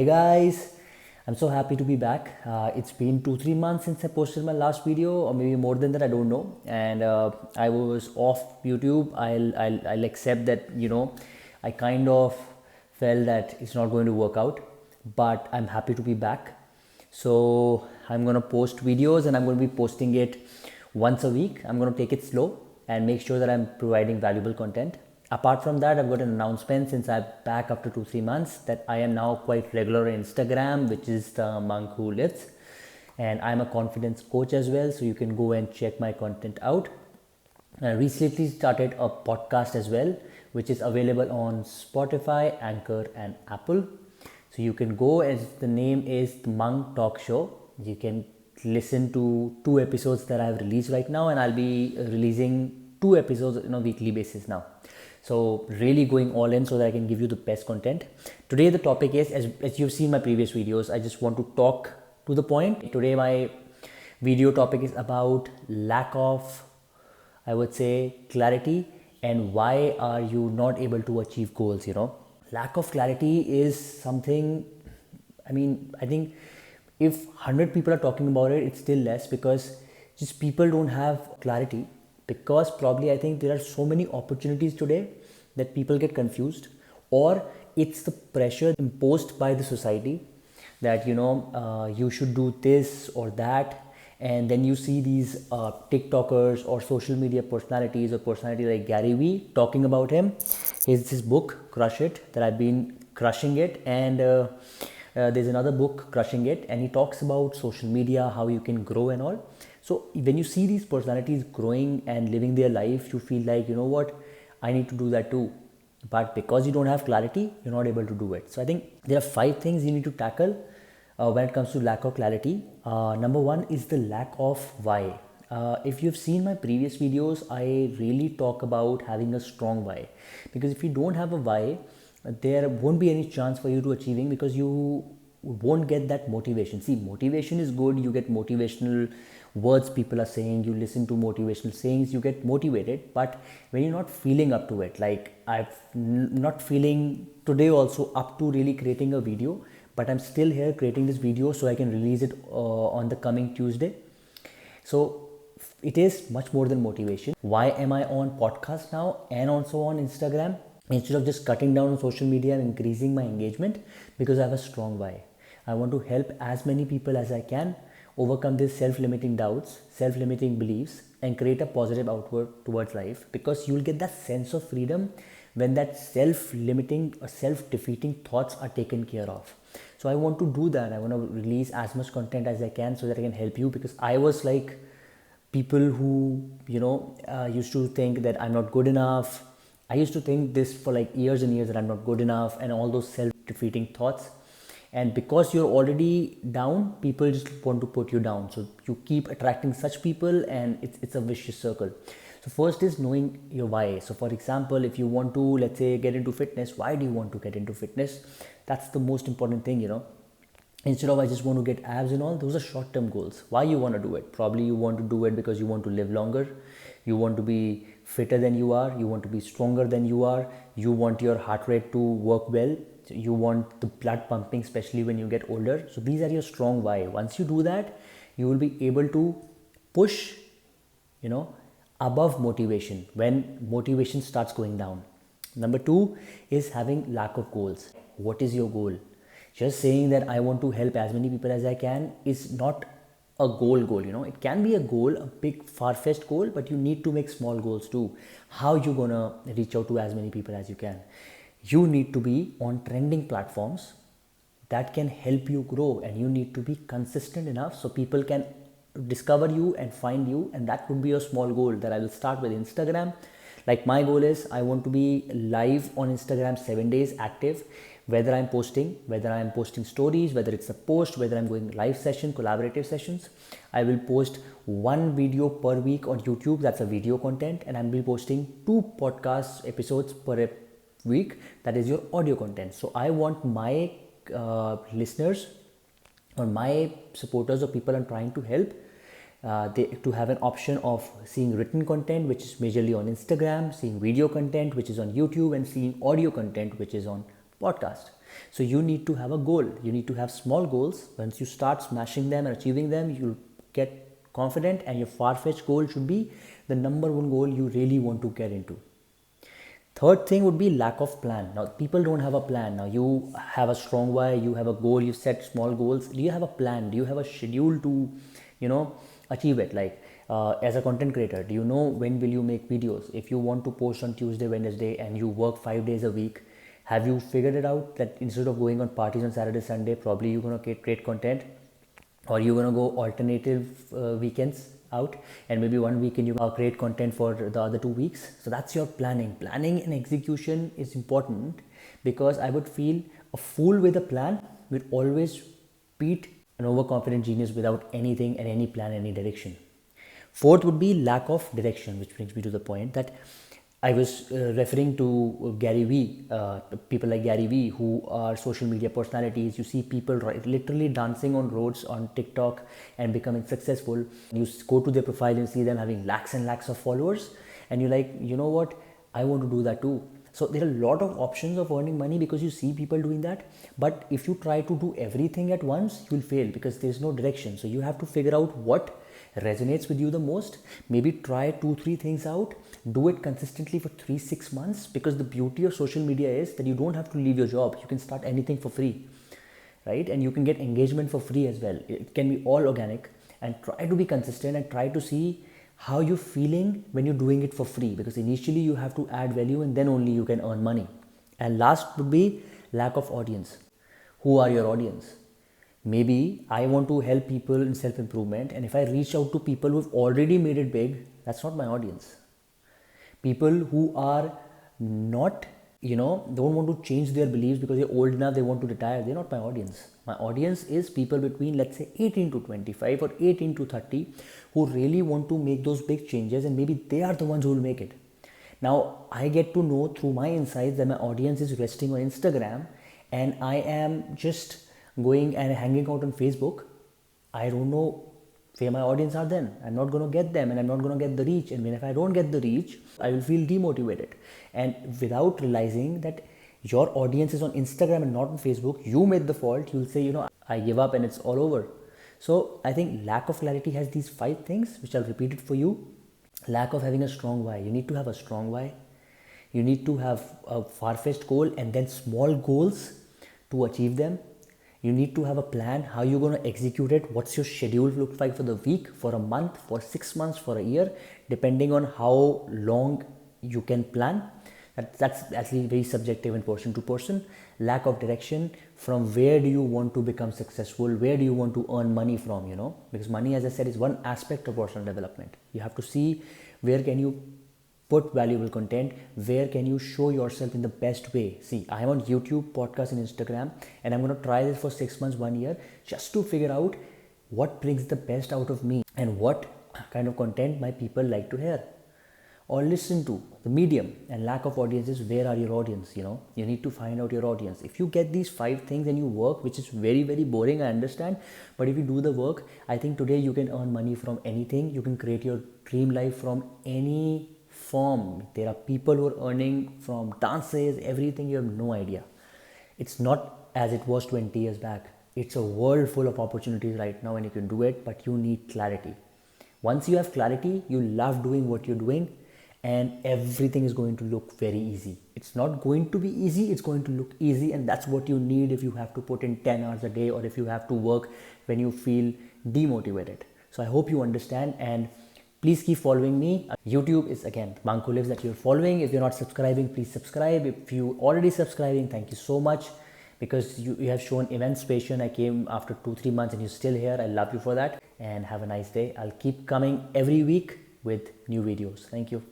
Hey guys, I'm so happy to be back. It's been 2-3 months since I posted my last video, or maybe more than that, I don't know. And I was off YouTube. I'll accept that, I kind of felt that it's not going to work out, but I'm happy to be back. So I'm going to post videos and I'm going to be posting it once a week. I'm going to take it slow and make sure that I'm providing valuable content. Apart from that, I've got an announcement since I'm back after 2-3 months that I am now quite regular on Instagram, which is the monk who lives, and I'm a confidence coach as well, so you can go and check my content out. I recently started a podcast as well, which is available on Spotify, Anchor, and Apple. So you can go, as the name is the Monk Talk Show. You can listen to 2 episodes that I've released right now, and I'll be releasing 2 episodes on a weekly basis now. So really going all in so that I can give you the best content. Today the topic is, as you've seen my previous videos, I just want to talk to the point. Today my video topic is about lack of, I would say, clarity, and why are you not able to achieve goals. Lack of clarity is something, I think if 100 people are talking about it, it's still less, because just people don't have clarity, because probably I think there are so many opportunities today that people get confused, or it's the pressure imposed by the society that you should do this or that. And then you see these TikTokers or social media personalities, or personality like Gary Vee talking about him. Here's this book, Crush It, that I've been crushing it, and there's another book, Crushing It, and he talks about social media, how you can grow and all. So when you see these personalities growing and living their life, you feel like, what, I need to do that too. But because you don't have clarity, you're not able to do it. So I think there are 5 things you need to tackle when it comes to lack of clarity. Number 1 is the lack of why. If you've seen my previous videos, I really talk about having a strong why, because if you don't have a why, there won't be any chance for you to achieving, because you won't get that motivation. See, motivation is good. You get motivational words people are saying, you listen to motivational sayings, you get motivated. But when you're not feeling up to it, like not feeling today also up to really creating a video, but I'm still here creating this video so I can release it on the coming Tuesday. So it is much more than motivation. Why am I on podcast now and also on Instagram instead of just cutting down on social media and increasing my engagement? Because I have a strong why. I want to help as many people as I can overcome these self-limiting doubts, self-limiting beliefs, and create a positive outward towards life, because you'll get that sense of freedom when that self-limiting or self-defeating thoughts are taken care of. So I want to do that. I want to release as much content as I can so that I can help you, because I was like people who used to think that I'm not good enough. I used to think this for like years and years, that I'm not good enough, and all those self-defeating thoughts. And because you're already down, people just want to put you down. So you keep attracting such people, and it's a vicious circle. So first is knowing your why. So for example, if you want to, let's say, get into fitness, why do you want to get into fitness? That's the most important thing, Instead of I just want to get abs and all, those are short-term goals. Why you want to do it? Probably you want to do it because you want to live longer. You want to be fitter than you are. You want to be stronger than you are. You want your heart rate to work well. You want the blood pumping, especially when you get older. So these are your strong why. Once you do that, you will be able to push, above motivation when motivation starts going down. Number 2 is having lack of goals. What is your goal? Just saying that I want to help as many people as I can is not a goal. It can be a goal, a big far-fetched goal, but you need to make small goals too. How you gonna reach out to as many people as you can? You need to be on trending platforms that can help you grow, and you need to be consistent enough so people can discover you and find you. And that would be a small goal that I will start with Instagram. Like my goal is, I want to be live on Instagram 7 days active, whether I'm posting stories, whether it's a post, whether I'm going live session, collaborative sessions. I will post 1 video per week on YouTube. That's a video content. And I'll be posting 2 podcast episodes per week. That is your audio content. So I want my listeners, or my supporters, or people I'm trying to help, to have an option of seeing written content, which is majorly on Instagram, seeing video content, which is on YouTube, and seeing audio content, which is on podcast. So you need to have a goal. You need to have small goals. Once you start smashing them and achieving them, you'll get confident, and your far-fetched goal should be the number one goal you really want to get into. Third thing would be lack of plan. Now, people don't have a plan. Now, you have a strong why, you have a goal, you set small goals. Do you have a plan? Do you have a schedule to, achieve it? Like, as a content creator, do you know when will you make videos? If you want to post on Tuesday, Wednesday, and you work 5 days a week, have you figured it out that instead of going on parties on Saturday, Sunday, probably you're going to create content, or you're going to go alternative weekends out, and maybe one weekend you create content for the other 2 weeks. So that's your planning and execution is important, because I would feel a fool with a plan will always beat an overconfident genius without anything and any plan, any direction. Fourth would be lack of direction, which brings me to the point that I was referring to Gary Vee, people like Gary Vee who are social media personalities. You see people literally dancing on roads on TikTok and becoming successful. You go to their profile and see them having lakhs and lakhs of followers, and you're like, you know what, I want to do that too. So there are a lot of options of earning money because you see people doing that. But if you try to do everything at once, you'll fail because there's no direction. So you have to figure out what resonates with you the most. Maybe try 2-3 things out, do it consistently for 3-6 months, because the beauty of social media is that you don't have to leave your job. You can start anything for free, right? And you can get engagement for free as well. It can be all organic, and try to be consistent and try to see how you're feeling when you're doing it for free, because initially you have to add value and then only you can earn money. And last would be lack of audience. Who are your audience? Maybe I want to help people in self-improvement, and if I reach out to people who've already made it big, that's not my audience. People who are not, don't want to change their beliefs because they're old enough, they want to retire, they're not my audience. My audience is people between, let's say, 18 to 25 or 18 to 30 who really want to make those big changes, and maybe they are the ones who will make it. Now, I get to know through my insights that my audience is resting on Instagram, and I am just going and hanging out on Facebook. I don't know where my audience are then. I'm not going to get them, and I'm not going to get the reach. And if I don't get the reach, I will feel demotivated. And without realizing that your audience is on Instagram and not on Facebook, you made the fault. You'll say, I give up and it's all over. So I think lack of clarity has these 5 things, which I'll repeat it for you. Lack of having a strong why. You need to have a strong why. You need to have a far-fetched goal and then small goals to achieve them. You need to have a plan, how you're going to execute it, what's your schedule look like for the week, for a month, for 6 months, for a year, depending on how long you can plan. That's actually very subjective and person to person. Lack of direction, from where do you want to become successful, where do you want to earn money from, because money, as I said, is one aspect of personal development. You have to see where can you put valuable content, where can you show yourself in the best way. See, I am on YouTube, podcast and Instagram, and I'm going to try this for 6 months, 1 year, just to figure out what brings the best out of me and what kind of content my people like to hear or listen to. The medium. And lack of audience is, where are your audience? You need to find out your audience. If you get these 5 things and you work, which is very, very boring, I understand, but if you do the work, I think today you can earn money from anything. You can create your dream life from any form. There are people who are earning from dances, everything. You have no idea. It's not as it was 20 years back. It's a world full of opportunities right now, and you can do it, but you need clarity. Once you have clarity, you love doing what you're doing, and everything is going to look very easy. It's not going to be easy, it's going to look easy, and that's what you need if you have to put in 10 hours a day, or if you have to work when you feel demotivated. So I hope you understand, and please keep following me. YouTube is, again, Banco Lives that you're following. If you're not subscribing, please subscribe. If you already subscribing, thank you so much, because you have shown immense patience. I came after 2-3 months and you're still here. I love you for that, and have a nice day. I'll keep coming every week with new videos. Thank you.